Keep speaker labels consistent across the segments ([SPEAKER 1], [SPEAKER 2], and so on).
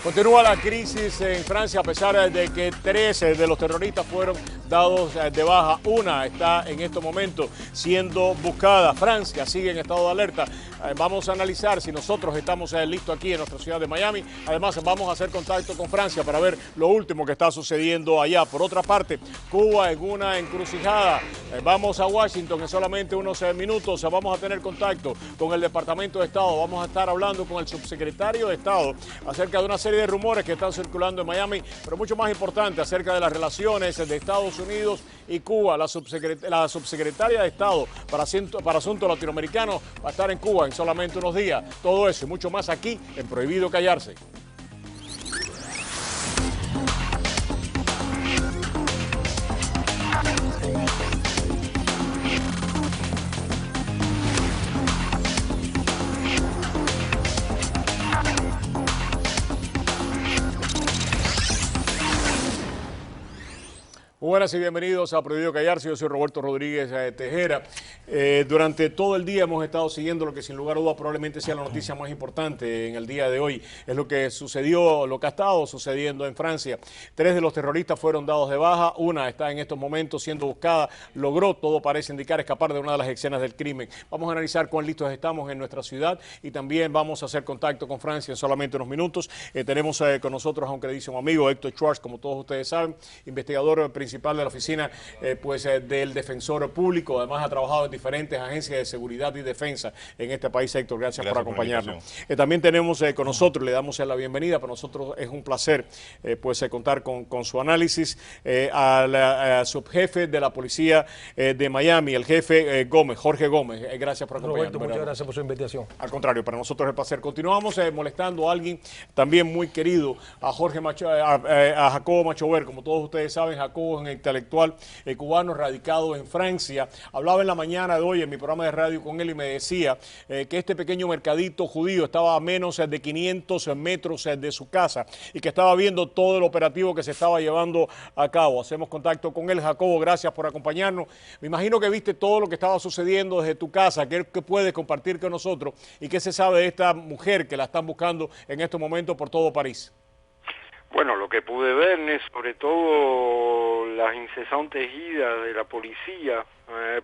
[SPEAKER 1] Continúa la crisis en Francia a pesar de que 13 de los terroristas fueron dados de baja. Una está en estos momentos siendo buscada. Francia sigue en estado de alerta. Vamos a analizar si nosotros estamos listos aquí en nuestra ciudad de Miami. Además, vamos a hacer contacto con Francia para ver lo último que está sucediendo allá. Por otra parte, Cuba en una encrucijada. Vamos a Washington en solamente unos minutos. Vamos a tener contacto con el Departamento de Estado. Vamos a estar hablando con el subsecretario de Estado acerca de una serie de rumores que están circulando en Miami, pero mucho más importante acerca de las relaciones de Estados Unidos y Cuba. La subsecretaria de Estado para Asuntos Latinoamericanos va a estar en Cuba en solamente unos días. Todo eso y mucho más aquí en Prohibido Callarse. Muy buenas y bienvenidos a Prohibido Callarse. Yo soy Roberto Rodríguez Tejera. Durante todo el día hemos estado siguiendo lo que sin lugar a dudas probablemente sea la noticia más importante en el día de hoy. Es lo que sucedió, lo que ha estado sucediendo en Francia. 3 de los terroristas fueron dados de baja. Una está en estos momentos siendo buscada. Logró, todo parece indicar, escapar de una de las escenas del crimen. Vamos a analizar cuán listos estamos en nuestra ciudad y también vamos a hacer contacto con Francia en solamente unos minutos. Tenemos con nosotros a un queridísimo amigo, Héctor Schwartz, como todos ustedes saben, investigador principal de la oficina del defensor público. Además ha trabajado en diferentes agencias de seguridad y defensa en este país. Héctor, gracias por acompañarnos. También tenemos con nosotros, le damos la bienvenida, para nosotros es un placer contar con su análisis, al subjefe de la policía de Miami, el jefe Gómez, Jorge Gómez. Gracias por acompañarnos.
[SPEAKER 2] Roberto, muchas gracias por su invitación.
[SPEAKER 1] Al contrario, para nosotros es el placer. Continuamos molestando a alguien también muy querido, a Jacobo Machover. Como todos ustedes saben, Jacobo es un intelectual cubano radicado en Francia. Hablaba en la mañana de hoy en mi programa de radio con él y me decía que este pequeño mercadito judío estaba a menos de 500 metros de su casa y que estaba viendo todo el operativo que se estaba llevando a cabo. Hacemos contacto con él. Jacobo, gracias por acompañarnos. Me imagino que viste todo lo que estaba sucediendo desde tu casa. ¿Qué puedes compartir con nosotros y qué se sabe de esta mujer que la están buscando en estos momentos por todo París?
[SPEAKER 3] Bueno, lo que pude ver es sobre todo las incesantes idas de la policía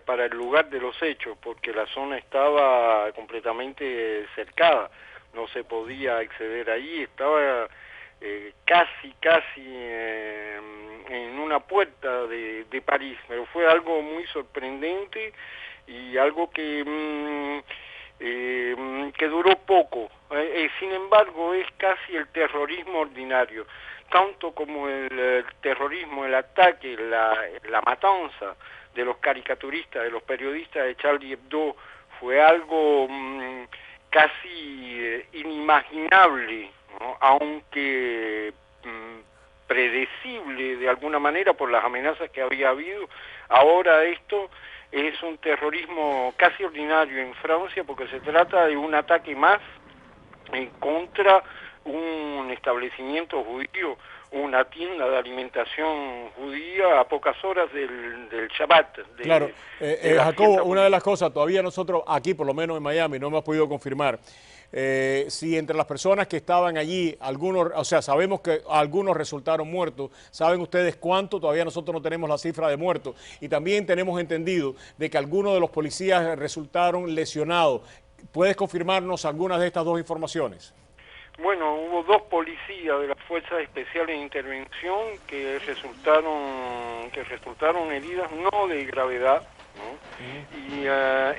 [SPEAKER 3] para el lugar de los hechos, porque la zona estaba completamente cercada, no se podía acceder ahí, estaba casi en una puerta de París, pero fue algo muy sorprendente y algo que duró poco. Sin embargo, es casi el terrorismo ordinario, tanto como el terrorismo, el ataque, la matanza de los caricaturistas, de los periodistas de Charlie Hebdo, fue algo casi inimaginable, ¿no? Aunque predecible de alguna manera por las amenazas que había habido. Ahora esto es un terrorismo casi ordinario en Francia porque se trata de un ataque más contra un establecimiento judío, una tienda de alimentación judía a pocas horas del Shabbat.
[SPEAKER 1] Claro, Jacobo, una de las cosas, todavía nosotros aquí, por lo menos en Miami, no hemos podido confirmar si entre las personas que estaban allí, algunos, o sea, sabemos que algunos resultaron muertos. ¿Saben ustedes cuánto? Todavía nosotros no tenemos la cifra de muertos. Y también tenemos entendido de que algunos de los policías resultaron lesionados. ¿Puedes confirmarnos algunas de estas dos informaciones?
[SPEAKER 3] Bueno, hubo 2 policías de las Fuerzas Especiales de Intervención que resultaron heridas no de gravedad, ¿no? Y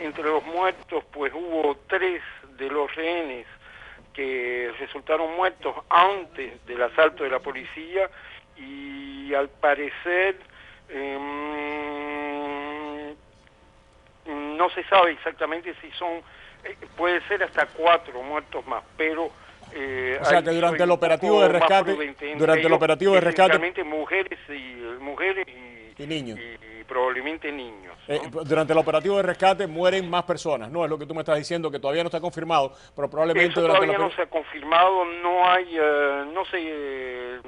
[SPEAKER 3] entre los muertos pues hubo 3 de los rehenes que resultaron muertos antes del asalto de la policía y al parecer no se sabe exactamente si son, puede ser hasta 4 muertos más, pero
[SPEAKER 1] o sea que durante el operativo de rescate,
[SPEAKER 3] mujeres y
[SPEAKER 1] niños.
[SPEAKER 3] Y probablemente niños, ¿no?
[SPEAKER 1] Durante el operativo de rescate mueren más personas, ¿no? Es lo que tú me estás diciendo, que todavía no está confirmado, pero probablemente
[SPEAKER 3] eso todavía no se ha confirmado, no hay, no se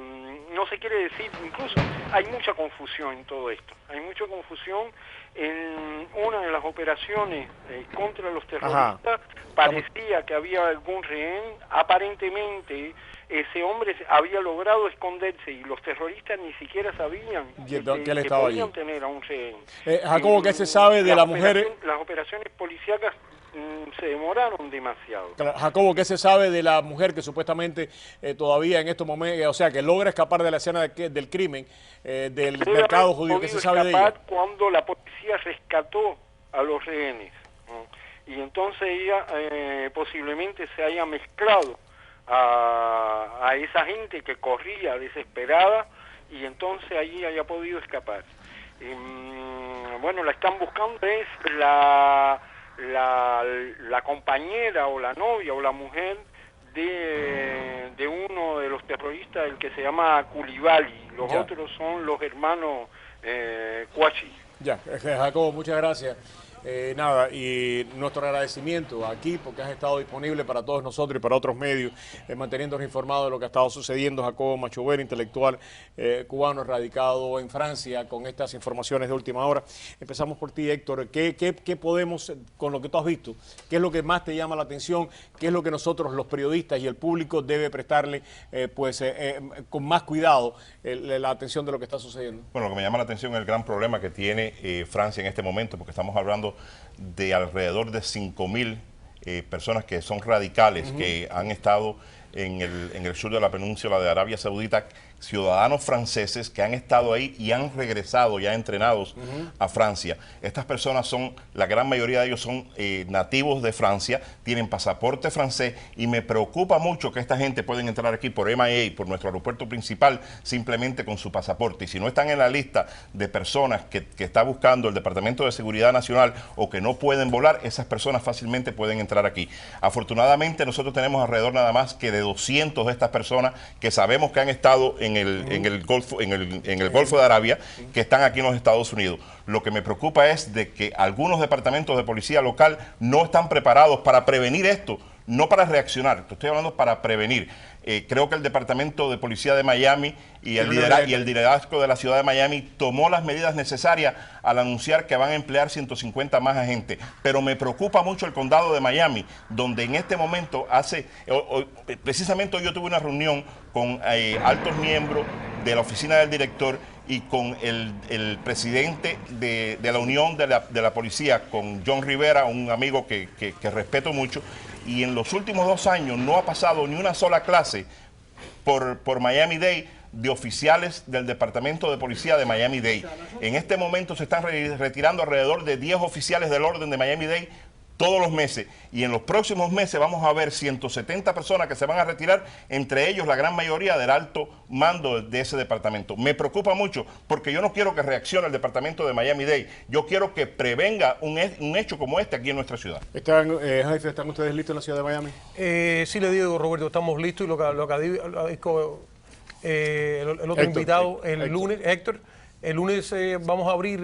[SPEAKER 3] quiere decir, incluso hay mucha confusión en todo esto, hay mucha confusión. En una de las operaciones contra los terroristas parecía que había algún rehén, aparentemente ese hombre había logrado esconderse y los terroristas ni siquiera sabían
[SPEAKER 1] que él
[SPEAKER 3] que
[SPEAKER 1] estaba
[SPEAKER 3] podían
[SPEAKER 1] allí.
[SPEAKER 3] tener a un rehén.
[SPEAKER 1] Jacobo, ¿qué se sabe de la mujer?
[SPEAKER 3] Las operaciones policíacas se demoraron demasiado.
[SPEAKER 1] Jacobo, ¿qué se sabe de la mujer que supuestamente todavía en estos momentos, o sea, que logra escapar de la escena del crimen, del mercado judío? ¿Qué se sabe de ella?
[SPEAKER 3] Cuando la policía rescató a los rehenes, ¿no? Y entonces ella posiblemente se haya mezclado a esa gente que corría desesperada y entonces allí haya podido escapar. Bueno, la están buscando, es la compañera o la novia o la mujer de uno de los terroristas, el que se llama Coulibaly. Los otros son los hermanos Kouachi.
[SPEAKER 1] Ya, Jacobo, muchas gracias. Nada, y nuestro agradecimiento aquí porque has estado disponible para todos nosotros y para otros medios, manteniéndonos informados de lo que ha estado sucediendo. Jacobo Machover, intelectual cubano radicado en Francia, con estas informaciones de última hora. Empezamos por ti, Héctor. ¿Qué podemos, con lo que tú has visto, qué es lo que más te llama la atención? ¿Qué es lo que nosotros, los periodistas y el público, debe prestarle con más cuidado la atención de lo que está sucediendo?
[SPEAKER 2] Bueno, lo que me llama la atención es el gran problema que tiene Francia en este momento, porque estamos hablando de alrededor de 5.000 personas que son radicales, que han estado en el sur de la península de Arabia Saudita, ciudadanos franceses que han estado ahí y han regresado ya entrenados a Francia. Estas personas son, la gran mayoría de ellos son nativos de Francia, tienen pasaporte francés, y me preocupa mucho que esta gente pueden entrar aquí por MIA, por nuestro aeropuerto principal, simplemente con su pasaporte. Y si no están en la lista de personas que está buscando el Departamento de Seguridad Nacional o que no pueden volar, esas personas fácilmente pueden entrar aquí. Afortunadamente nosotros tenemos alrededor nada más que de 200 de estas personas que sabemos que han estado en el Golfo de Arabia, que están aquí en los Estados Unidos. Lo que me preocupa es de que algunos departamentos de policía local no están preparados para prevenir esto, no para reaccionar, te estoy hablando para prevenir. Creo que el Departamento de Policía de Miami y el liderazgo de la ciudad de Miami tomó las medidas necesarias al anunciar que van a emplear 150 más agentes. Pero me preocupa mucho el condado de Miami, donde en este momento precisamente hoy yo tuve una reunión con altos miembros de la oficina del director y con el presidente de la Unión de la Policía, con John Rivera, un amigo que respeto mucho. Y en los últimos 2 años no ha pasado ni una sola clase por Miami-Dade de oficiales del Departamento de Policía de Miami-Dade. En este momento se están retirando alrededor de 10 oficiales del orden de Miami-Dade todos los meses, y en los próximos meses vamos a ver 170 personas que se van a retirar, entre ellos la gran mayoría del alto mando de ese departamento. Me preocupa mucho porque yo no quiero que reaccione el departamento de Miami-Dade, yo quiero que prevenga un hecho como este aquí en nuestra ciudad.
[SPEAKER 1] Jefe, ¿están ustedes listos en la ciudad de Miami?
[SPEAKER 4] Sí, le digo, Roberto, estamos listos, y lo que dijo el otro Héctor, invitado, el lunes, Héctor, el lunes vamos a abrir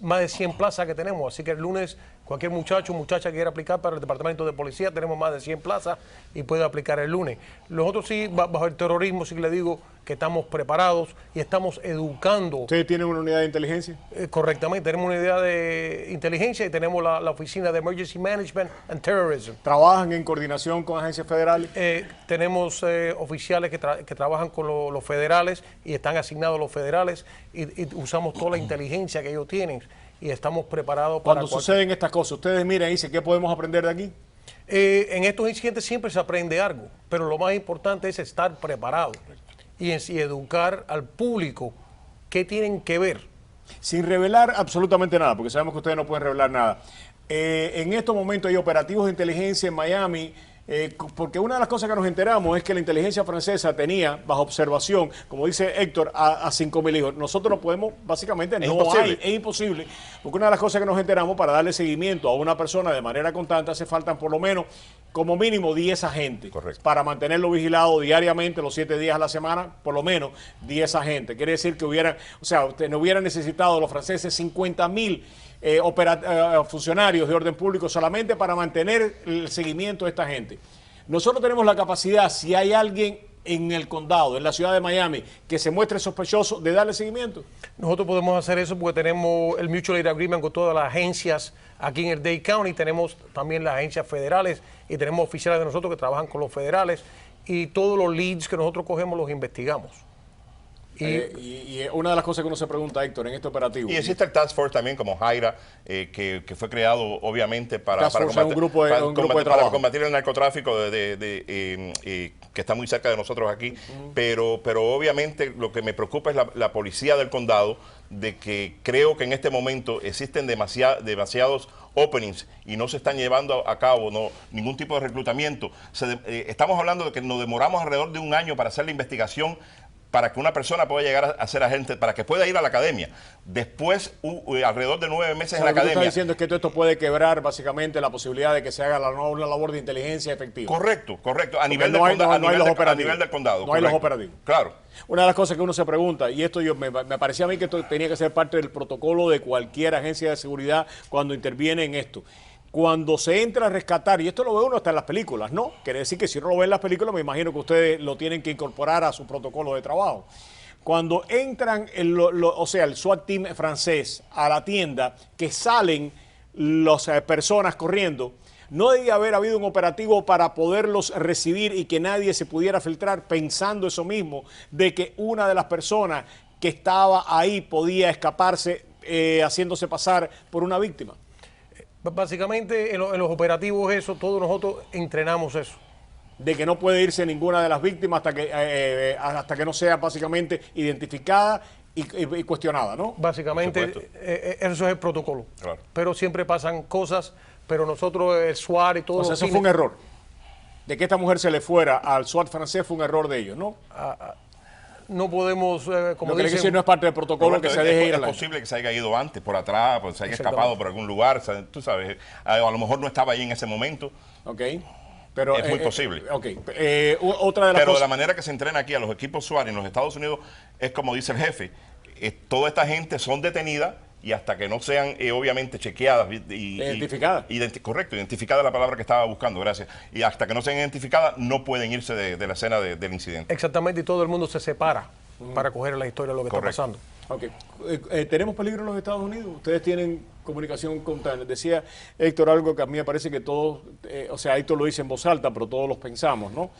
[SPEAKER 4] más de 100 plazas que tenemos, así que el lunes cualquier muchacho o muchacha que quiera aplicar para el departamento de policía, tenemos más de 100 plazas y puede aplicar el lunes. Nosotros sí, bajo el terrorismo, sí le digo que estamos preparados y estamos educando.
[SPEAKER 1] ¿Ustedes tienen una unidad de inteligencia?
[SPEAKER 4] Correctamente, tenemos una unidad de inteligencia y tenemos la oficina de Emergency Management and Terrorism.
[SPEAKER 1] ¿Trabajan en coordinación con agencias federales?
[SPEAKER 4] Tenemos oficiales que trabajan con los federales y están asignados a los federales y usamos toda la inteligencia que ellos tienen. Y estamos preparados para...
[SPEAKER 1] Cuando suceden estas cosas, ustedes miran y dicen, ¿qué podemos aprender de aquí?
[SPEAKER 4] En estos incidentes siempre se aprende algo, pero lo más importante es estar preparado y educar al público qué tienen que ver.
[SPEAKER 1] Sin revelar absolutamente nada, porque sabemos que ustedes no pueden revelar nada. En estos momentos hay operativos de inteligencia en Miami, porque una de las cosas que nos enteramos es que la inteligencia francesa tenía bajo observación, como dice Héctor, a 5.000 hijos. Nosotros no podemos, básicamente, es imposible, porque una de las cosas que nos enteramos, para darle seguimiento a una persona de manera constante, hace falta por lo menos, como mínimo, 10 agentes.
[SPEAKER 2] Correcto.
[SPEAKER 1] Para mantenerlo vigilado diariamente, los 7 días a la semana, por lo menos 10 agentes. Quiere decir que no hubieran necesitado los franceses 50.000 funcionarios de orden público solamente para mantener el seguimiento de esta gente. Nosotros tenemos la capacidad, si hay alguien en el condado, en la ciudad de Miami, que se muestre sospechoso, de darle seguimiento.
[SPEAKER 4] Nosotros podemos hacer eso porque tenemos el Mutual Aid Agreement con todas las agencias aquí en el Dade County, tenemos también las agencias federales y tenemos oficiales de nosotros que trabajan con los federales y todos los leads que nosotros cogemos los investigamos.
[SPEAKER 1] Y una de las cosas que uno se pregunta, Héctor, en este operativo.
[SPEAKER 2] Y existe el Task Force también como Jaira, que fue creado obviamente para
[SPEAKER 1] combatir, un grupo de
[SPEAKER 2] para combatir el narcotráfico que está muy cerca de nosotros aquí. Pero obviamente lo que me preocupa es la policía del condado, de que creo que en este momento existen demasiados openings y no se están llevando a cabo ningún tipo de reclutamiento. Estamos hablando de que nos demoramos alrededor de un año para hacer la investigación para que una persona pueda llegar a ser agente, para que pueda ir a la academia. Después, alrededor de 9 meses en la academia.
[SPEAKER 1] Lo que está diciendo es que todo esto puede quebrar básicamente la posibilidad de que se haga una labor de inteligencia efectiva.
[SPEAKER 2] Correcto. A nivel del condado.
[SPEAKER 1] No hay los operativos.
[SPEAKER 2] Claro.
[SPEAKER 1] Una de las cosas que uno se pregunta, y esto me parecía a mí que esto tenía que ser parte del protocolo de cualquier agencia de seguridad cuando interviene en esto. Cuando se entra a rescatar, y esto lo ve uno hasta en las películas, ¿no? Quiere decir que si uno lo ve en las películas, me imagino que ustedes lo tienen que incorporar a su protocolo de trabajo. Cuando entran, o sea, el SWAT team francés a la tienda, que salen las personas corriendo, no debía haber habido un operativo para poderlos recibir y que nadie se pudiera filtrar, pensando eso mismo, de que una de las personas que estaba ahí podía escaparse haciéndose pasar por una víctima.
[SPEAKER 4] Básicamente en los operativos todos nosotros entrenamos eso.
[SPEAKER 1] De que no puede irse ninguna de las víctimas hasta que no sea básicamente identificada y cuestionada, ¿no?
[SPEAKER 4] Básicamente eso es el protocolo.
[SPEAKER 2] Claro.
[SPEAKER 4] Pero siempre pasan cosas, pero nosotros el SWAT y todo.
[SPEAKER 1] O sea, eso fue un error. De que esta mujer se le fuera al SWAT francés fue un error de ellos, ¿no?
[SPEAKER 4] No podemos, como
[SPEAKER 1] dicen, que no es parte del protocolo que se deje ir a la...
[SPEAKER 2] Es posible que se haya ido antes, por atrás, pues se haya escapado por algún lugar, tú sabes, a lo mejor no estaba ahí en ese momento.
[SPEAKER 1] Ok. Pero,
[SPEAKER 2] es muy posible.
[SPEAKER 1] Otra de las
[SPEAKER 2] Pero de la manera que se entrena aquí a los equipos SWAT en los Estados Unidos es como dice el jefe, toda esta gente son detenidas y hasta que no sean obviamente chequeadas
[SPEAKER 1] identificadas.
[SPEAKER 2] Correcto, identificada es la palabra que estaba buscando, gracias. Y hasta que no sean identificadas no pueden irse de la escena del incidente.
[SPEAKER 4] Exactamente, y todo el mundo se separa para coger la historia de lo que está pasando.
[SPEAKER 1] Okay. ¿Tenemos peligro en los Estados Unidos? Ustedes tienen comunicación constante. Decía Héctor algo que a mí me parece que todos, o sea, Héctor lo dice en voz alta, pero todos los pensamos, ¿no?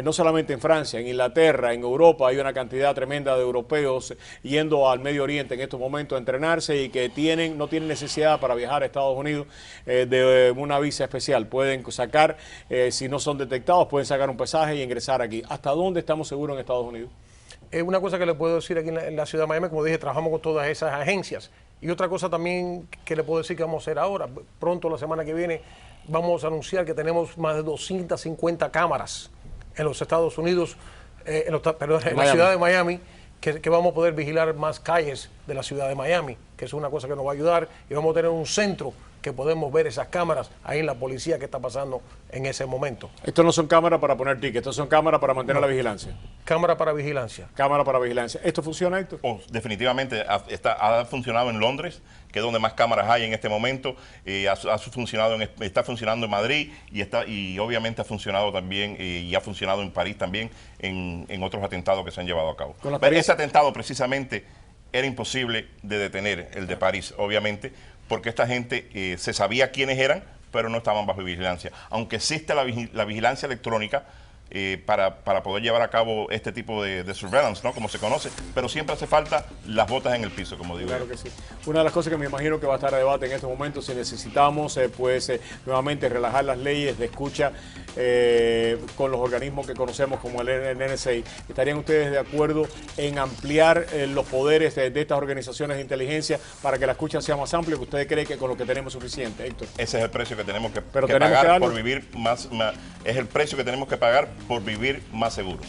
[SPEAKER 1] No solamente en Francia, en Inglaterra, en Europa hay una cantidad tremenda de europeos yendo al Medio Oriente en estos momentos a entrenarse y que no tienen necesidad para viajar a Estados Unidos de una visa especial. Pueden sacar, si no son detectados, pueden sacar un pasaje y ingresar aquí. ¿Hasta dónde estamos seguros en Estados Unidos?
[SPEAKER 4] Una cosa que le puedo decir aquí en la ciudad de Miami, como dije, trabajamos con todas esas agencias. Y otra cosa también que le puedo decir que vamos a hacer ahora, pronto la semana que viene, vamos a anunciar que tenemos más de 250 cámaras en los Estados Unidos, en la ciudad de Miami, que vamos a poder vigilar más calles de la ciudad de Miami, que es una cosa que nos va a ayudar, y vamos a tener un centro que podemos ver esas cámaras ahí en la policía que está pasando en ese momento.
[SPEAKER 1] Estos no son cámaras para poner tickets, estos son cámaras para mantener la vigilancia.
[SPEAKER 4] Cámara para vigilancia.
[SPEAKER 1] Cámara para vigilancia. ¿Esto funciona, Héctor?
[SPEAKER 2] Definitivamente ha funcionado en Londres, que es donde más cámaras hay en este momento. Está funcionando en Madrid y obviamente ha funcionado también y ha funcionado en París también en otros atentados que se han llevado a cabo. Ese atentado precisamente era imposible de detener, el de París, obviamente, porque esta gente se sabía quiénes eran, pero no estaban bajo vigilancia. Aunque existe la vigilancia electrónica para poder llevar a cabo este tipo de surveillance, ¿no? Como se conoce, pero siempre hace falta las botas en el piso, como digo.
[SPEAKER 1] Claro que sí. Una de las cosas que me imagino que va a estar a debate en este momento, si necesitamos nuevamente relajar las leyes de escucha con los organismos que conocemos como el NSA, ¿estarían ustedes de acuerdo en ampliar los poderes de estas organizaciones de inteligencia para que la escucha sea más amplia? ¿Que ustedes creen que con lo que tenemos es suficiente, Héctor?
[SPEAKER 2] Ese es el precio que tenemos que pagar por vivir más. Es el precio que tenemos que pagar por vivir más seguros.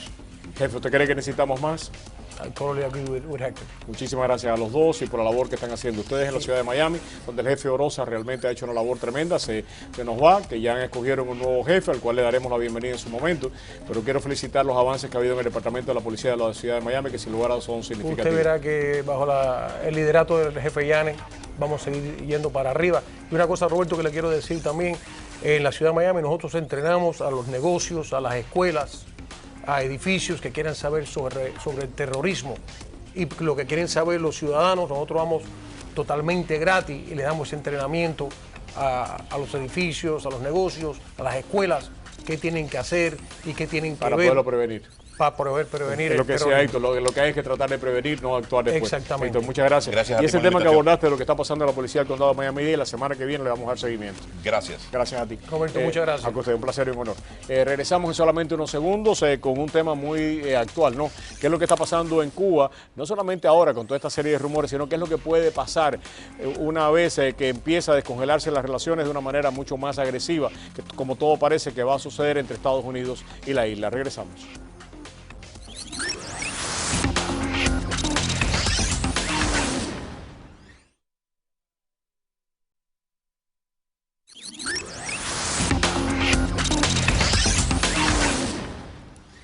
[SPEAKER 1] Jefe, ¿usted cree que necesitamos más?
[SPEAKER 4] I totally agree with Hector.
[SPEAKER 1] Muchísimas gracias a los dos y por la labor que están haciendo ustedes en la ciudad de Miami, donde el jefe Orosa realmente ha hecho una labor tremenda. Se nos va, que ya escogieron un nuevo jefe, al cual le daremos la bienvenida en su momento. Pero quiero felicitar los avances que ha habido en el Departamento de la Policía de la ciudad de Miami, que sin lugar a dudas son significativos.
[SPEAKER 4] Usted verá que bajo el liderato del jefe Yane vamos a seguir yendo para arriba. Y una cosa, Roberto, que le quiero decir también, en la ciudad de Miami nosotros entrenamos a los negocios, a las escuelas, a edificios que quieran saber sobre el terrorismo y lo que quieren saber los ciudadanos. Nosotros vamos totalmente gratis y le damos ese entrenamiento a los edificios, a los negocios, a las escuelas, qué tienen que hacer y qué tienen que
[SPEAKER 1] para
[SPEAKER 4] ver.
[SPEAKER 1] poderlo prevenir.
[SPEAKER 4] Para poder prevenir
[SPEAKER 1] Es lo que
[SPEAKER 4] el
[SPEAKER 1] decía
[SPEAKER 4] terrorismo.
[SPEAKER 1] Héctor, lo que hay es que tratar de prevenir, no actuar después.
[SPEAKER 4] Exactamente.
[SPEAKER 1] Héctor, muchas gracias.
[SPEAKER 2] Gracias a
[SPEAKER 1] Y
[SPEAKER 2] ti
[SPEAKER 1] ese
[SPEAKER 2] por la
[SPEAKER 1] tema que
[SPEAKER 2] invitación.
[SPEAKER 1] abordaste de lo que está pasando en la policía del condado de Miami-Dade, la semana que viene le vamos a dar seguimiento.
[SPEAKER 2] Gracias.
[SPEAKER 1] Gracias a ti.
[SPEAKER 4] Roberto, muchas gracias.
[SPEAKER 1] A usted, un placer y un honor. Regresamos en solamente unos segundos con un tema muy actual, ¿no? ¿Qué es lo que está pasando en Cuba? No solamente ahora con toda esta serie de rumores, sino qué es lo que puede pasar una vez que empieza a descongelarse las relaciones de una manera mucho más agresiva, que como todo parece que va a suceder entre Estados Unidos y la isla. Regresamos.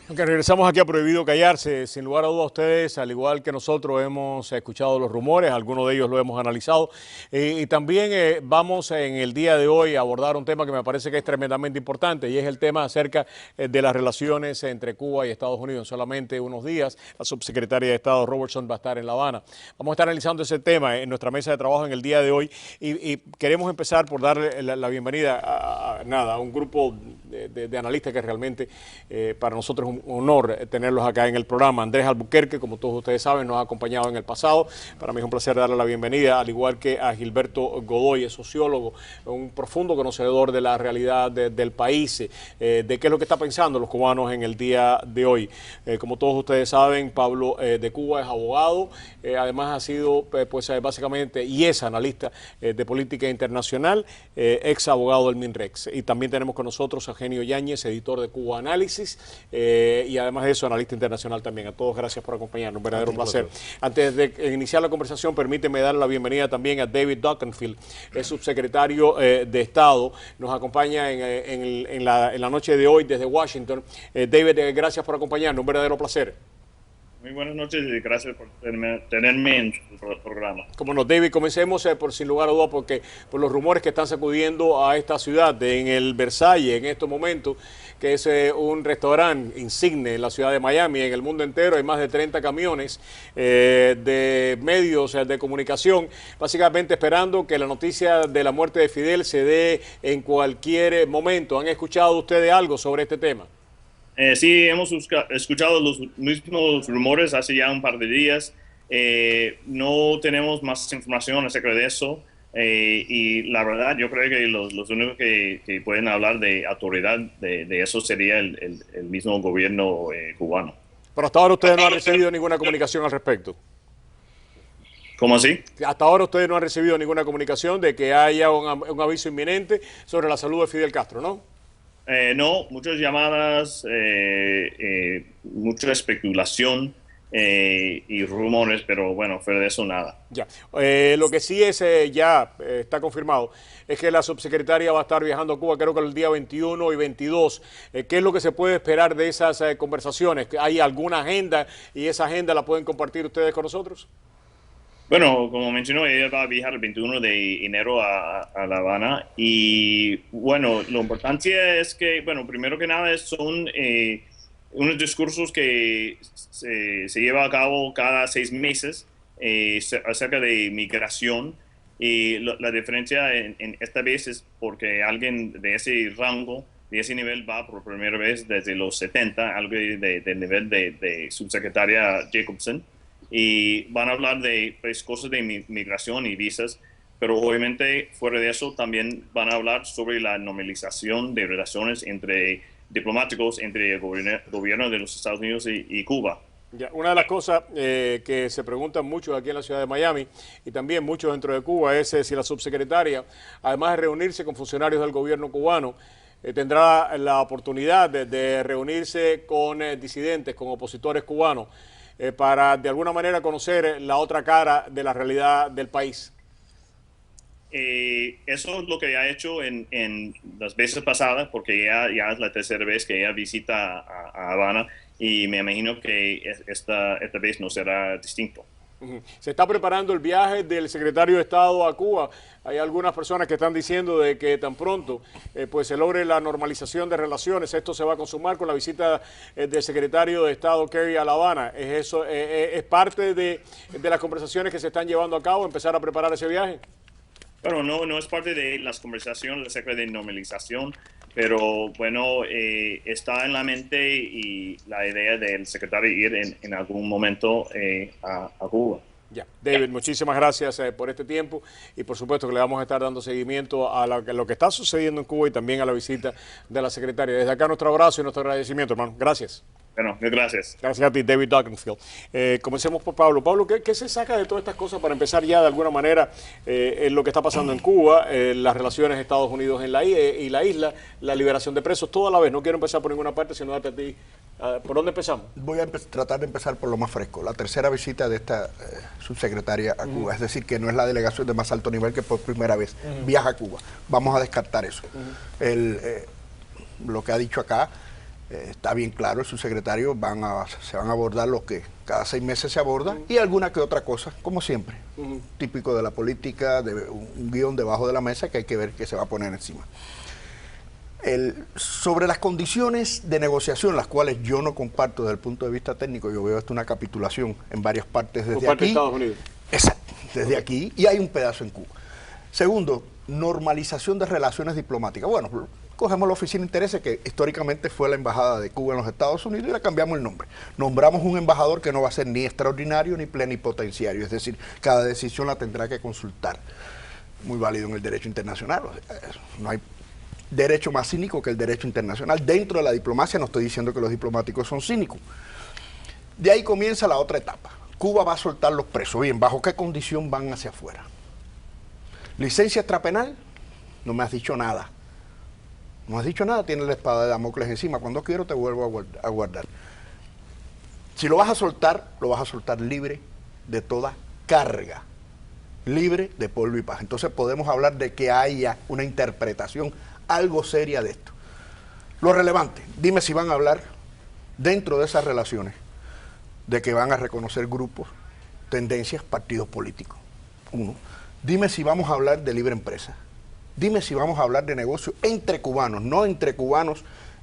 [SPEAKER 1] Aunque regresamos aquí a Prohibido Callarse, sin lugar a dudas ustedes, al igual que nosotros, hemos escuchado los rumores, algunos de ellos lo hemos analizado, y también vamos en el día de hoy a abordar un tema que me parece que es tremendamente importante, y es el tema acerca de las relaciones entre Cuba y Estados Unidos. En solamente unos días, la subsecretaria de Estado Robertson va a estar en La Habana. Vamos a estar analizando ese tema en nuestra mesa de trabajo en el día de hoy, y queremos empezar por darle la bienvenida a un grupo de analistas que realmente para nosotros es un honor tenerlos acá en el programa. Andrés Albuquerque, como todos ustedes saben, nos ha acompañado en el pasado. Para mí es un placer darle la bienvenida, al igual que a Gilberto Godoy, es sociólogo, un profundo conocedor de la realidad del país, de qué es lo que está pensando los cubanos en el día de hoy. Como todos ustedes saben, Pablo de Cuba es abogado, además ha sido pues básicamente y es analista de política internacional, ex abogado del MINREX. Y también tenemos con nosotros a Eugenio Yáñez, editor de Cuba Análisis, y además de eso, analista internacional también. A todos gracias por acompañarnos, un verdadero placer. Antes de iniciar la conversación, permíteme dar la bienvenida también a David Duckenfield, es subsecretario de Estado, nos acompaña en la noche de hoy desde Washington. David, gracias por acompañarnos, un verdadero placer.
[SPEAKER 5] Muy buenas noches y gracias por tenerme en su programa.
[SPEAKER 1] Como no, David, comencemos por sin lugar a dudas porque por los rumores que están sacudiendo a esta ciudad, en el Versalles en estos momentos, que es un restaurante insigne en la ciudad de Miami, en el mundo entero hay más de 30 camiones de medios de comunicación, básicamente esperando que la noticia de la muerte de Fidel se dé en cualquier momento. ¿Han escuchado ustedes algo sobre este tema?
[SPEAKER 5] Sí, hemos escuchado los mismos rumores hace ya un par de días. No tenemos más información acerca de eso. Y la verdad, yo creo que los únicos que pueden hablar de autoridad de eso sería el mismo gobierno cubano.
[SPEAKER 1] Pero hasta ahora ustedes no han recibido ninguna comunicación al respecto.
[SPEAKER 5] ¿Cómo así?
[SPEAKER 1] Hasta ahora ustedes no han recibido ninguna comunicación de que haya un aviso inminente sobre la salud de Fidel Castro, ¿no?
[SPEAKER 5] No, muchas llamadas, mucha especulación y rumores, pero bueno, fuera de eso nada.
[SPEAKER 1] Ya. Lo que sí es, ya está confirmado, es que la subsecretaria va a estar viajando a Cuba, creo que el día 21 y 22. ¿Qué es lo que se puede esperar de esas conversaciones? ¿Hay alguna agenda y esa agenda la pueden compartir ustedes con nosotros?
[SPEAKER 5] Bueno, como mencionó, ella va a viajar el 21 de enero a La Habana y bueno, lo importante es que, bueno, primero que nada son unos discursos que se lleva a cabo cada 6 meses acerca de migración y la diferencia en esta vez es porque alguien de ese rango, de ese nivel va por primera vez desde los 70, algo del nivel de subsecretaria Jacobson. Y van a hablar de pues, cosas de migración y visas, pero obviamente fuera de eso también van a hablar sobre la normalización de relaciones entre diplomáticos entre el gobierno de los Estados Unidos y Cuba.
[SPEAKER 1] Ya, una de las cosas que se preguntan mucho aquí en la ciudad de Miami y también mucho dentro de Cuba es si la subsecretaria, además de reunirse con funcionarios del gobierno cubano, tendrá la oportunidad de reunirse con disidentes, con opositores cubanos, para de alguna manera conocer la otra cara de la realidad del país.
[SPEAKER 5] Eso es lo que ha hecho en las veces pasadas, porque ya es la tercera vez que ella visita a Habana y me imagino que esta vez no será distinto.
[SPEAKER 1] Se está preparando el viaje del secretario de Estado a Cuba. Hay algunas personas que están diciendo de que tan pronto pues se logre la normalización de relaciones, esto se va a consumar con la visita del secretario de Estado Kerry a La Habana. ¿Es parte de las conversaciones que se están llevando a cabo, empezar a preparar ese viaje?
[SPEAKER 5] Bueno, no es parte de las conversaciones acerca de normalización. pero bueno, está en la mente y la idea del secretario ir en algún momento a Cuba.
[SPEAKER 1] Ya, David, muchísimas gracias por este tiempo y por supuesto que le vamos a estar dando seguimiento a lo que está sucediendo en Cuba y también a la visita de la secretaria. Desde acá nuestro abrazo y nuestro agradecimiento, hermano. Gracias.
[SPEAKER 5] Bueno, gracias.
[SPEAKER 1] Gracias a ti, David Duncanfield. Comencemos por Pablo. Pablo, ¿qué se saca de todas estas cosas para empezar ya de alguna manera en lo que está pasando en Cuba, las relaciones Estados Unidos y la isla, la liberación de presos, todo a la vez? No quiero empezar por ninguna parte, sino darte a ti. ¿Por dónde empezamos?
[SPEAKER 6] Voy a tratar de empezar por lo más fresco. La tercera visita de esta subsecretaria a Cuba, es decir, que no es la delegación de más alto nivel que por primera vez viaja a Cuba. Vamos a descartar eso. Lo que ha dicho acá está bien claro. El subsecretario se van a abordar lo que cada 6 meses se aborda y alguna que otra cosa, como siempre. Típico de la política, de un guión debajo de la mesa que hay que ver qué se va a poner encima. Sobre las condiciones de negociación, las cuales yo no comparto desde el punto de vista técnico, yo veo esto una capitulación en varias partes desde
[SPEAKER 1] por parte
[SPEAKER 6] aquí.
[SPEAKER 1] de Estados Unidos.
[SPEAKER 6] Exacto, desde aquí, y hay un pedazo en Cuba. Segundo, normalización de relaciones diplomáticas. Bueno, cogemos la Oficina de Intereses, que históricamente fue la Embajada de Cuba en los Estados Unidos, y le cambiamos el nombre. Nombramos un embajador que no va a ser ni extraordinario ni plenipotenciario, es decir, cada decisión la tendrá que consultar. Muy válido en el derecho internacional. No hay derecho más cínico que el derecho internacional. Dentro de la diplomacia no estoy diciendo que los diplomáticos son cínicos. De ahí comienza la otra etapa. Cuba va a soltar los presos. Bien, ¿bajo qué condición van hacia afuera? ¿Licencia extrapenal? No me has dicho nada. No has dicho nada, tienes la espada de Damocles encima. Cuando quiero te vuelvo a guardar. Si lo vas a soltar libre de toda carga. Libre de polvo y paja. Entonces podemos hablar de que haya una interpretación algo seria de esto. Lo relevante, dime si van a hablar dentro de esas relaciones de que van a reconocer grupos, tendencias, partidos políticos. Uno. Dime si vamos a hablar de libre empresa. Dime si vamos a hablar de negocio entre cubanos, no entre cubanos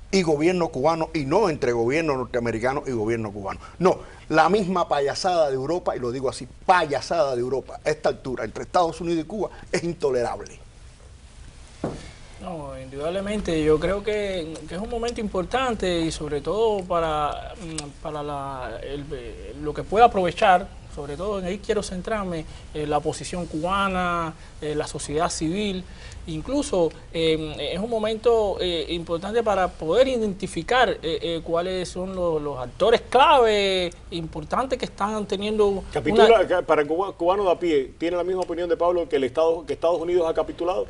[SPEAKER 6] y gobierno cubano, y no entre gobierno norteamericano y gobierno cubano. No, la misma payasada de Europa, y lo digo así, payasada de Europa, a esta altura, entre Estados Unidos y Cuba, es intolerable.
[SPEAKER 7] No, indudablemente yo creo que es un momento importante y sobre todo para lo que pueda aprovechar, sobre todo en ahí quiero centrarme, la oposición cubana, la sociedad civil, incluso es un momento importante para poder identificar cuáles son los actores clave importantes que están teniendo.
[SPEAKER 1] Para el cubano de a pie, ¿tiene la misma opinión de Pablo que Estados Unidos ha capitulado?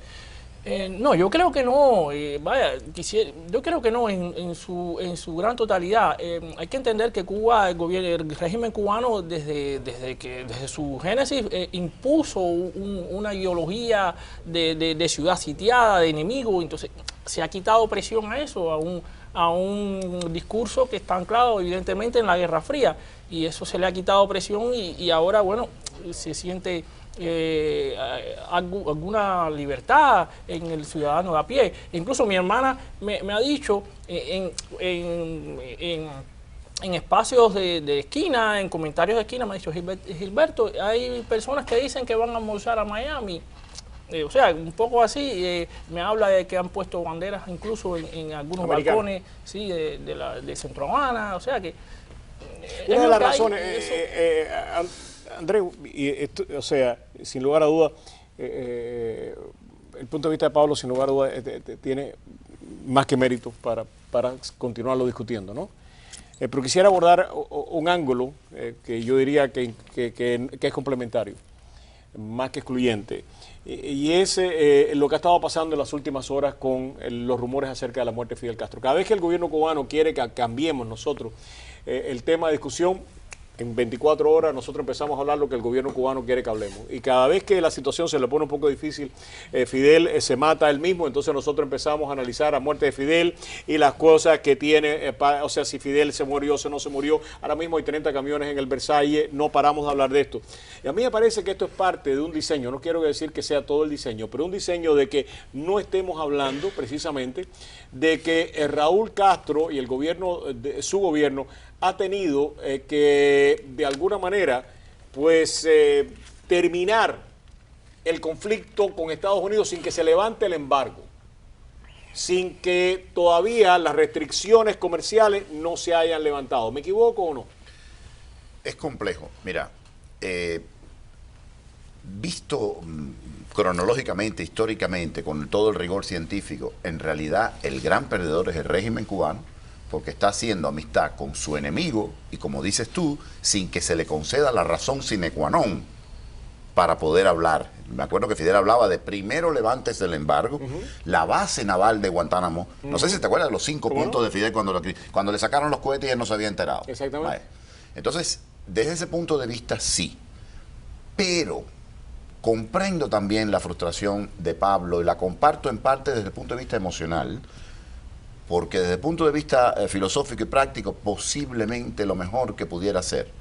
[SPEAKER 7] No, yo creo que no. Yo creo que no en su gran totalidad. Hay que entender que Cuba, el régimen cubano, desde su génesis, impuso una ideología de ciudad sitiada, de enemigo. Entonces, se ha quitado presión a eso, a un discurso que está anclado, evidentemente, en la Guerra Fría. Y eso se le ha quitado presión y ahora, bueno, se siente alguna libertad en el ciudadano de a pie. Incluso mi hermana me ha dicho en espacios de esquina, en comentarios de esquina, me ha dicho: Gilberto, hay personas que dicen que van a almorzar a Miami. O sea, un poco así, me habla de que han puesto banderas incluso en algunos balcones, sí, de Centro Habana, o sea que...
[SPEAKER 1] Una de las razones, Andrés, o sea, sin lugar a duda, el punto de vista de Pablo, sin lugar a duda, tiene más que mérito para continuarlo discutiendo, ¿no? Pero quisiera abordar un ángulo que yo diría que es complementario, más que excluyente, y es lo que ha estado pasando en las últimas horas con los rumores acerca de la muerte de Fidel Castro. Cada vez que el gobierno cubano quiere que cambiemos nosotros el tema de discusión, en 24 horas nosotros empezamos a hablar lo que el gobierno cubano quiere que hablemos. Y cada vez que la situación se le pone un poco difícil, Fidel se mata él mismo, entonces nosotros empezamos a analizar la muerte de Fidel y las cosas que tiene, o sea, si Fidel se murió o no se murió. Ahora mismo hay 30 camiones en el Versalles, no paramos de hablar de esto. Y a mí me parece que esto es parte de un diseño, no quiero decir que sea todo el diseño, pero un diseño de que no estemos hablando precisamente de que Raúl Castro y el gobierno, su gobierno, ha tenido que de alguna manera pues terminar el conflicto con Estados Unidos sin que se levante el embargo, sin que todavía las restricciones comerciales no se hayan levantado. ¿Me equivoco o no?
[SPEAKER 8] Es complejo. Mira, visto cronológicamente, históricamente, con todo el rigor científico, en realidad el gran perdedor es el régimen cubano, porque está haciendo amistad con su enemigo y, como dices tú, sin que se le conceda la razón sine qua non para poder hablar. Me acuerdo que Fidel hablaba de primero levántese el embargo, la base naval de Guantánamo. No sé si te acuerdas de los 5 puntos de Fidel cuando le sacaron los cohetes y él no se había enterado.
[SPEAKER 1] Exactamente.
[SPEAKER 8] Vale. Entonces, desde ese punto de vista, sí. Pero comprendo también la frustración de Pablo y la comparto en parte desde el punto de vista emocional, porque desde el punto de vista filosófico y práctico, posiblemente lo mejor que pudiera hacer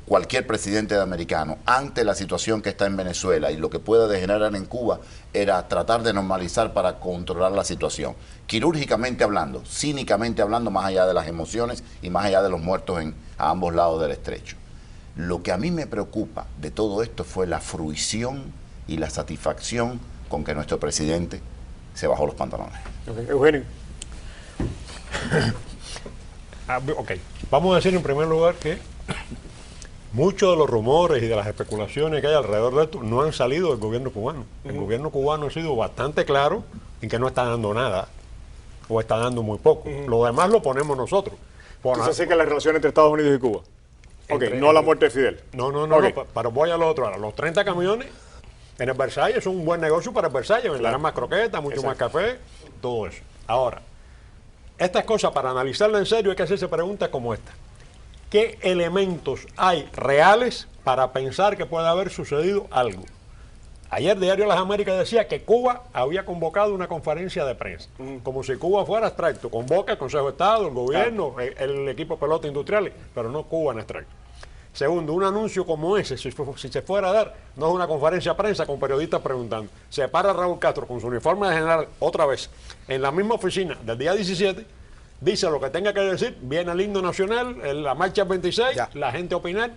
[SPEAKER 8] cualquier presidente americano ante la situación que está en Venezuela y lo que pueda degenerar en Cuba era tratar de normalizar para controlar la situación. Quirúrgicamente hablando, cínicamente hablando, más allá de las emociones y más allá de los muertos a ambos lados del estrecho. Lo que a mí me preocupa de todo esto fue la fruición y la satisfacción con que nuestro presidente se bajó los pantalones.
[SPEAKER 1] Okay. Eugenio.
[SPEAKER 9] Ok, vamos a decir en primer lugar que muchos de los rumores y de las especulaciones que hay alrededor de esto no han salido del gobierno cubano. El gobierno cubano ha sido bastante claro en que no está dando nada o está dando muy poco. Lo demás lo ponemos nosotros.
[SPEAKER 1] Entonces sí que la relación entre Estados Unidos y Cuba. Ok, no la muerte de Fidel.
[SPEAKER 9] No,
[SPEAKER 1] Okay.
[SPEAKER 9] Pero voy a lo otro ahora. Los 30 camiones en el Versalles son un buen negocio para el Versalles. Venderán más croquetas, mucho más café, todo eso. Ahora, estas cosas para analizarlas en serio hay que hacerse preguntas como esta. ¿Qué elementos hay reales para pensar que puede haber sucedido algo? Ayer Diario Las Américas decía que Cuba había convocado una conferencia de prensa, como si Cuba fuera abstracto. Convoca el Consejo de Estado, el gobierno, el equipo de pelotas industriales, pero no Cuba en abstracto. Segundo, un anuncio como ese, si se fuera a dar, no es una conferencia de prensa con periodistas preguntando. Se para Raúl Castro con su uniforme de general otra vez en la misma oficina del día 17, dice lo que tenga que decir, viene el himno nacional, la marcha 26, la gente opinar.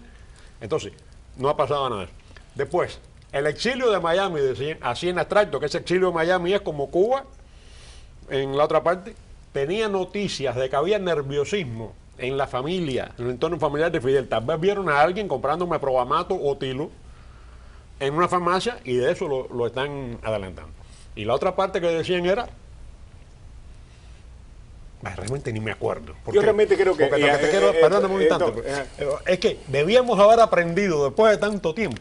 [SPEAKER 9] Entonces, no ha pasado nada. Después, el exilio de Miami, así en abstracto, que ese exilio de Miami es como Cuba, en la otra parte, tenía noticias de que había nerviosismo en la familia, en el entorno familiar de Fidel. Tal vez vieron a alguien comprando Meprobamato o Tilo en una farmacia y de eso lo están adelantando. Y la otra parte que decían era... realmente ni me acuerdo.
[SPEAKER 1] Yo realmente creo que...
[SPEAKER 9] Perdóname un instante. Es que debíamos haber aprendido después de tanto tiempo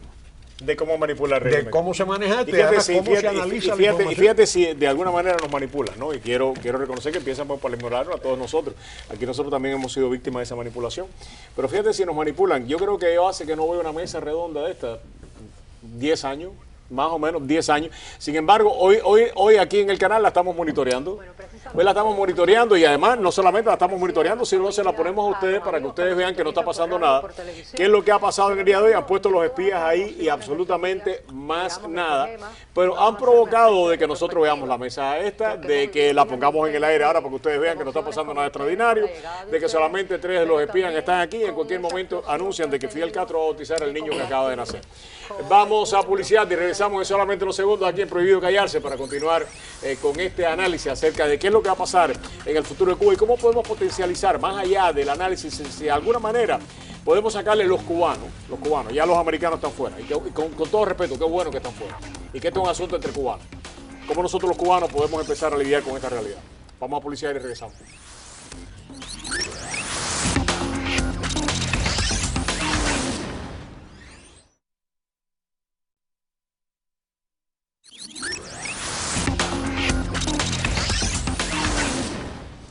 [SPEAKER 1] de cómo manipular el régimen.
[SPEAKER 9] De cómo se maneja esto
[SPEAKER 1] y
[SPEAKER 9] cómo se analiza la información.
[SPEAKER 1] Y fíjate si de alguna manera nos manipulan, ¿no? Y quiero reconocer que empiezan por ignorarnos a todos nosotros. Aquí nosotros también hemos sido víctimas de esa manipulación. Pero fíjate si nos manipulan. Yo creo que ello hace que no veo una mesa redonda de esta 10 años, más o menos 10 años. Sin embargo, hoy aquí en el canal la estamos monitoreando. Hoy la estamos monitoreando y además no solamente la estamos monitoreando, sino se la ponemos a ustedes para que ustedes vean que no está pasando nada. ¿Qué es lo que ha pasado en el día de hoy? Han puesto los espías ahí y absolutamente más nada. Pero han provocado de que nosotros veamos la mesa esta, de que la pongamos en el aire ahora para que ustedes vean que no está pasando nada extraordinario, de que solamente 3 de los espías están aquí y en cualquier momento anuncian de que Fidel Castro va a bautizar al niño que acaba de nacer. Vamos a publicidad y regresamos en solamente unos segundos aquí en Prohibido Callarse para continuar con este análisis acerca de qué es lo que va a pasar en el futuro de Cuba y cómo podemos potencializar, más allá del análisis, si de alguna manera podemos sacarle los cubanos, ya los americanos están fuera, y con todo respeto, qué bueno que están fuera, y que esto es un asunto entre cubanos. ¿Cómo nosotros los cubanos podemos empezar a lidiar con esta realidad? Vamos a publicidad y regresamos.